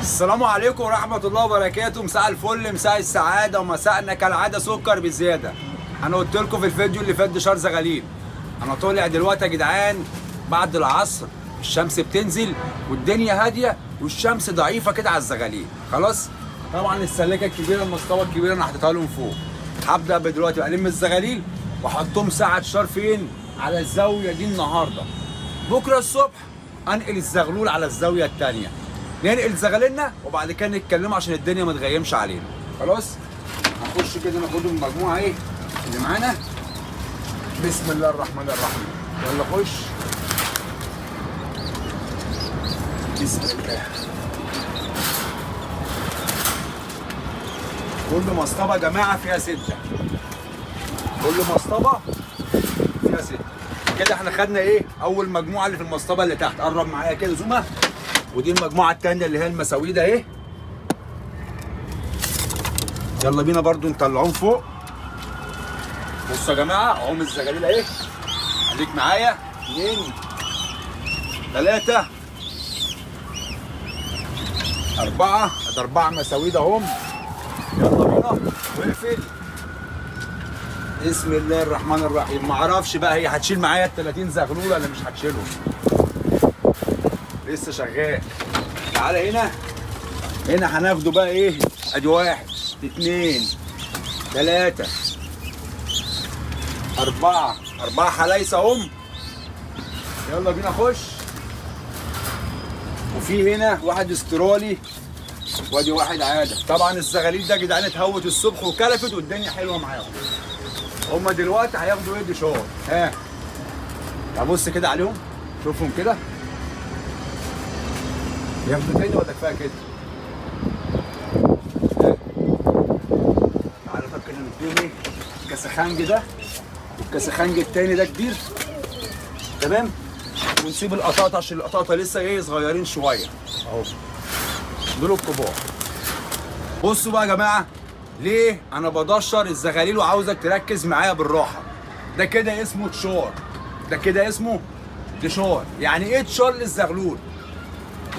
السلام عليكم ورحمة الله وبركاته. مساء الفل، مساء السعادة، ومساءنا كالعادة سكر بزيادة. أنا قلت لكم في الفيديو اللي فات دشار زغاليل. أنا طالع دلوقتي يا جدعان بعد العصر، الشمس بتنزل والدنيا هادية والشمس ضعيفة كده على الزغاليل. خلاص؟ طبعا السلاكة الكبيرة المسطوة الكبيرة أنا حطيتها لهم فوق. هبدأ دلوقتي ألم الزغاليل وأحطهم ساعة دشار فين؟ على الزاوية دي النهاردة. بكرة الصبح أنقل الزغلول على الزاوية التانية. ننقل زغاليلنا وبعد كده نتكلموا عشان الدنيا ما تغيمش علينا. خلاص؟ هنخش كده ناخدهم المجموعه ايه اللي معانا. بسم الله الرحمن الرحيم. يلا خش. بسم الله. كل مصطبه يا جماعه فيها 6. كل مصطبه فيها 6. كده احنا خدنا ايه؟ اول مجموعه اللي في المصطبه اللي تحت. قرب معايا كده زومه. ودي المجموعة التانية اللي هي المساويدة اهي. يلا بينا برضو نطلعهم فوق. بصوا يا جماعة اهم الزغاليل اهي. خليك معايا. 2 3 4. ادي 4 مساويدة اهم. يلا بينا واقفل. بسم الله الرحمن الرحيم. معرفش بقى هي هتشيل معايا ال 30 زغلول ولا مش هتشيلهم. لسه شغال. تعالى هنا. هنا هناخده بقى ايه؟ ادي 1 2 3 4. 4 حلايس اهم. يلا بينا خش. وفي هنا واحد استرالي وادي واحد عاده. طبعا الزغاليل ده يا جدعان اتهوت الصبح وكلفت والدنيا حلوه معاهم. هما دلوقتي هياخدوا ايه؟ دشار. ها. ابص كده عليهم. شوفهم كده. ياخدوا تاني ولا كفايه كده؟ تعالى طب كده نديهم ايه؟ الكاسخانج ده والكاسخانج التاني ده كبير. تمام؟ ونسيب القطاطه عشان القطاطه لسه ايه؟ صغيرين شويه. اهو. دول الكبار. بصوا بقى يا جماعه ليه انا بدشر الزغاليل وعاوزك تركز معايا بالراحه. ده كده اسمه دشار. ده كده اسمه دشار. يعني ايه دشار للزغلول؟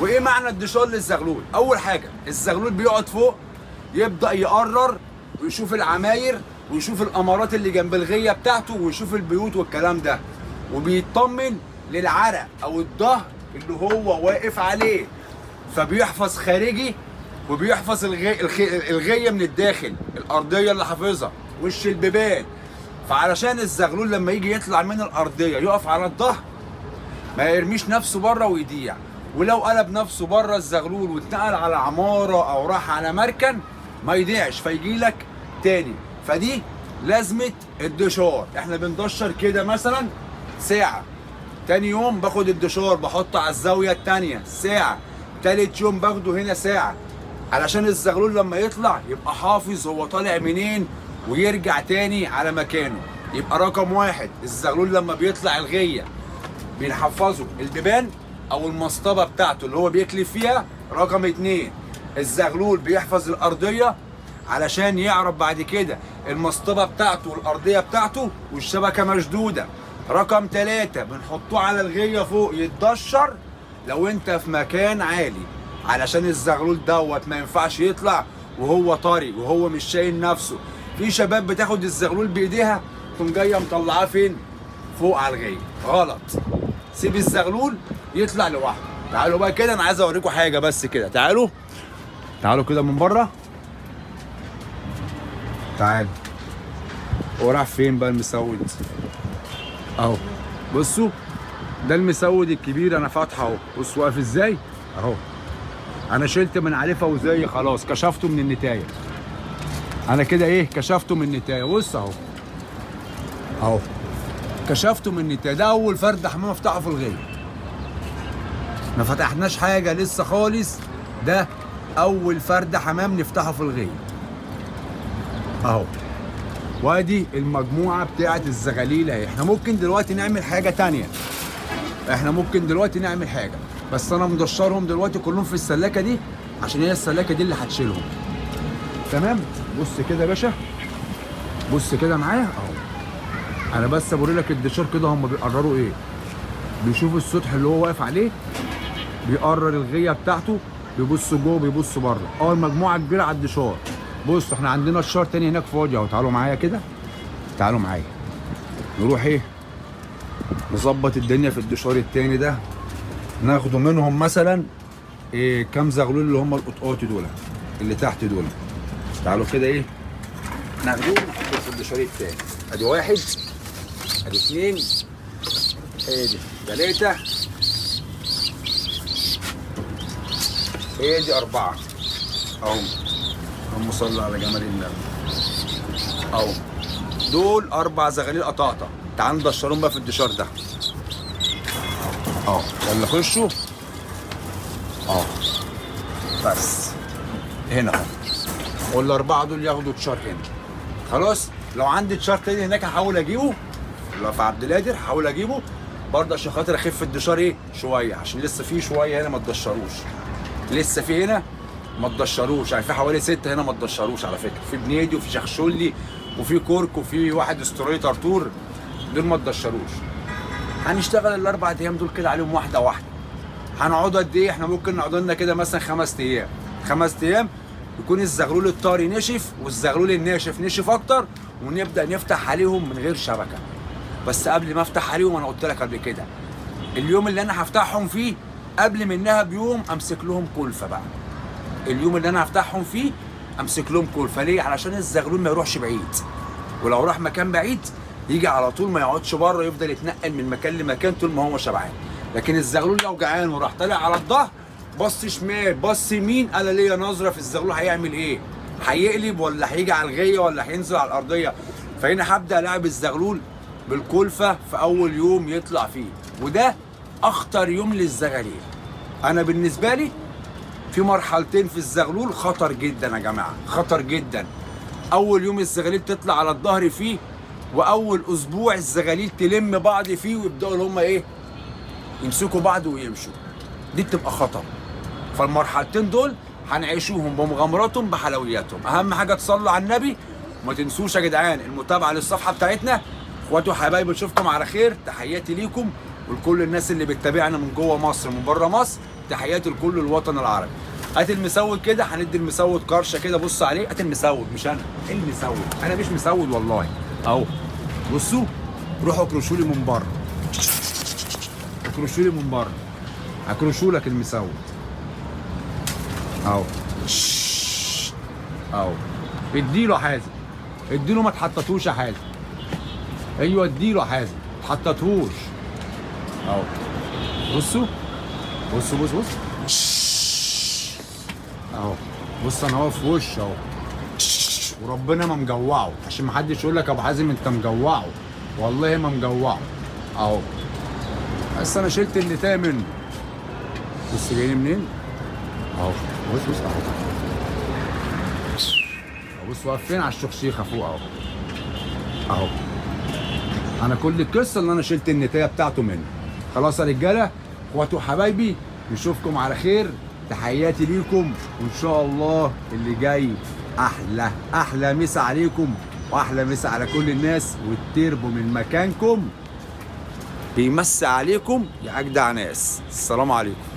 وايه معنى الدشار للزغلول؟ اول حاجه الزغلول بيقعد فوق يبدا يقرر ويشوف العماير ويشوف الامارات اللي جنب الغيه بتاعته ويشوف البيوت والكلام ده، وبيطمن للعرق او الظهر اللي هو واقف عليه، فبيحفظ خارجي وبيحفظ الغيه من الداخل، الارضيه اللي حافظها، وش البيبان. فعلشان الزغلول لما يجي يطلع من الارضيه يقف على الظهر ما يرميش نفسه بره ويضيع. ولو قلب نفسه بره الزغلول واتنقل على عماره او راح على مركن ما يضيعش فيجي لك تاني. فدي لازمه الدشار. احنا بندشر كده مثلا ساعه، تاني يوم باخد الدشار بحطه على الزاويه التانيه ساعه، تالت يوم باخده هنا ساعه، علشان الزغلول لما يطلع يبقى حافظ هو طالع منين ويرجع تاني على مكانه. يبقى رقم 1 الزغلول لما بيطلع الغيه بنحفظه البيبان او المصطبه بتاعته اللي هو بيكلف فيها. رقم 2 الزغلول بيحفظ الارضيه علشان يعرف بعد كده المصطبه بتاعته والارضيه بتاعته والشبكه مشدوده. رقم 3 بنحطوه على الغيه فوق يتدشر لو انت في مكان عالي، علشان الزغلول دوت ما ينفعش يطلع وهو طري وهو مش شايل نفسه. في شباب بتاخد الزغلول بايديها تقوم جايه مطلعاه فين؟ فوق على الغيه. غلط. سيب الزغلول يطلع لوحده. تعالوا بقى كده انا عايز اوريكم حاجه بس كده. تعالوا كده من بره. تعالوا. هو راح فين بقى المسود؟ اهو. بصوا ده المسود الكبير انا فاتحه اهو. بصوا واقف ازاي؟ اهو. انا شلت من عليه فوزيه خلاص، كشفته من النتايه. انا كده ايه؟ كشفته من النتايه. بص اهو. اهو. كشفته من النتايه. ده اول فرد حمام افتحه في الغيه. ما فتحناش حاجه لسه خالص. ده اول فرد حمام نفتحه في الغيه اهو. وادي المجموعه بتاعه الزغاليل اهي. احنا ممكن دلوقتي نعمل حاجه تانية. بس انا مدشرهم دلوقتي كلهم في السلاكه دي عشان هي السلاكه دي اللي هتشيلهم. تمام. بص كده يا باشا. بص كده معايا اهو. انا بس بوري لك الدشار كده هم بيقرروا ايه. بيشوفوا السطح اللي هو واقف عليه، بيقرر الغيه بتاعته بيبصوا جوه بيبصوا بره. مجموعه كبيره على الدشار. بصوا احنا عندنا الشار تاني هناك فاضي اهو. تعالوا معايا كده، تعالوا معايا نروح ايه نظبط الدنيا في الدشار التاني ده. ناخده منهم مثلا إيه كام زغلول اللي هم القطقاطي دول اللي تحت دول. تعالوا كده ايه ناخدوهم في الدشار التاني. ادي واحد، ادي اثنين، ادي ثلاثة، ادي أربعة اهو. اللهم صل على جمال النبي اهو. دول 4 زغاليل قطاطة. تعالوا ندشرهم بقى في الدشار ده اهو. يلا خشوا اهو. بس هنا اهو. وال4 دول ياخدوا تشار هنا. خلاص. لو عندي تشار تاني هناك هحاول اجيبه، لو في عبد القادر هحاول اجيبه برضه عشان خاطر اخف الدشار ايه شويه، عشان لسه في شويه هنا ما تدشروش. لسه في هنا ما تدشروش، يعني في حوالي 6 هنا ما تدشروش على فكره. في بنيدي وفي شخشولي وفي كورك وفي واحد استوري طرطور، دول ما تدشروش. هنشتغل ال4 ايام دول كده عليهم واحده واحده. هنقعدوا قد ايه؟ احنا ممكن نقعد لنا كده مثلا 5 ايام. 5 ايام يكون الزغلول الطري نشف والزغلول الناشف نشف اكتر، ونبدا نفتح عليهم من غير شبكه. بس قبل ما افتح عليهم انا قلت لك قبل كده، اليوم اللي انا هفتحهم فيه قبل منها بيوم امسك لهم كلفه بقى. اليوم اللي انا هفتحهم فيه امسك لهم كلفه. ليه؟ علشان الزغلول ما يروحش بعيد، ولو راح مكان بعيد يجي على طول ما يقعدش بره، يفضل يتنقل من مكان لمكان طول ما هو شبعان. لكن الزغلول لو جعان وراح طالع على الظهر بص شمال بص يمين، انا ليا نظره في الزغلول هيعمل ايه؟ هيقلب ولا هيجي على الغيه ولا هينزل على الارضيه؟ فهنا هبدا العب الزغلول بالكلفه في اول يوم يطلع فيه، وده اخطر يوم للزغاليل. انا بالنسبه لي في مرحلتين في الزغلول خطر جدا يا جماعه، خطر جدا. اول يوم الزغاليل تطلع على الظهر فيه، واول اسبوع الزغاليل تلم بعض فيه ويبداوا اللي هم ايه يمسكوا بعض ويمشوا. دي بتبقى خطر. فالمرحلتين دول هنعيشوهم بمغامراتهم بحلوياتهم. اهم حاجه تصلوا على النبي، وما تنسوش يا جدعان المتابعه للصفحه بتاعتنا. اخواتي وحبايبي اشوفكم على خير. تحياتي ليكم ولكل الناس اللي بتتابعنا من جوه مصر ومن بره مصر. تحياتي لكل الوطن العربي. هات المسود كده، هندي المسود قرشه كده. بص عليه. هات المسود مش انا، المسود. انا مش مسود والله اهو. بصوا روحوا اكرشوا لي من بره، اكرشوا لي من بره، اكرشوا لك المسود اهو اهو. اديله حازم، اديله ما تحططوش يا حازم. ايوه اديله حازم ما تحططهوش اهو. بصوا بصوا بص بص اهو. بص انا واقف في وش اهو، وربنا ما مجوعه، عشان ما حدش يقول لك يا ابو حازم انت مجوعه. والله ما مجوعه اهو. بس انا شلت النتايه منه. بص جايين منين اهو. بص بص اهو. بص واقفين على الشخشيخه فوق اهو اهو. انا كل القصه ان انا شلت النتايه بتاعته منه. خلاص يا رجاله اخواتي وحبايبي، نشوفكم على خير. تحياتي ليكم، وان شاء الله اللي جاي احلى مسا عليكم، واحلى مسا على كل الناس. والتربو من مكانكم بيمسي عليكم يا اجدع ناس. السلام عليكم.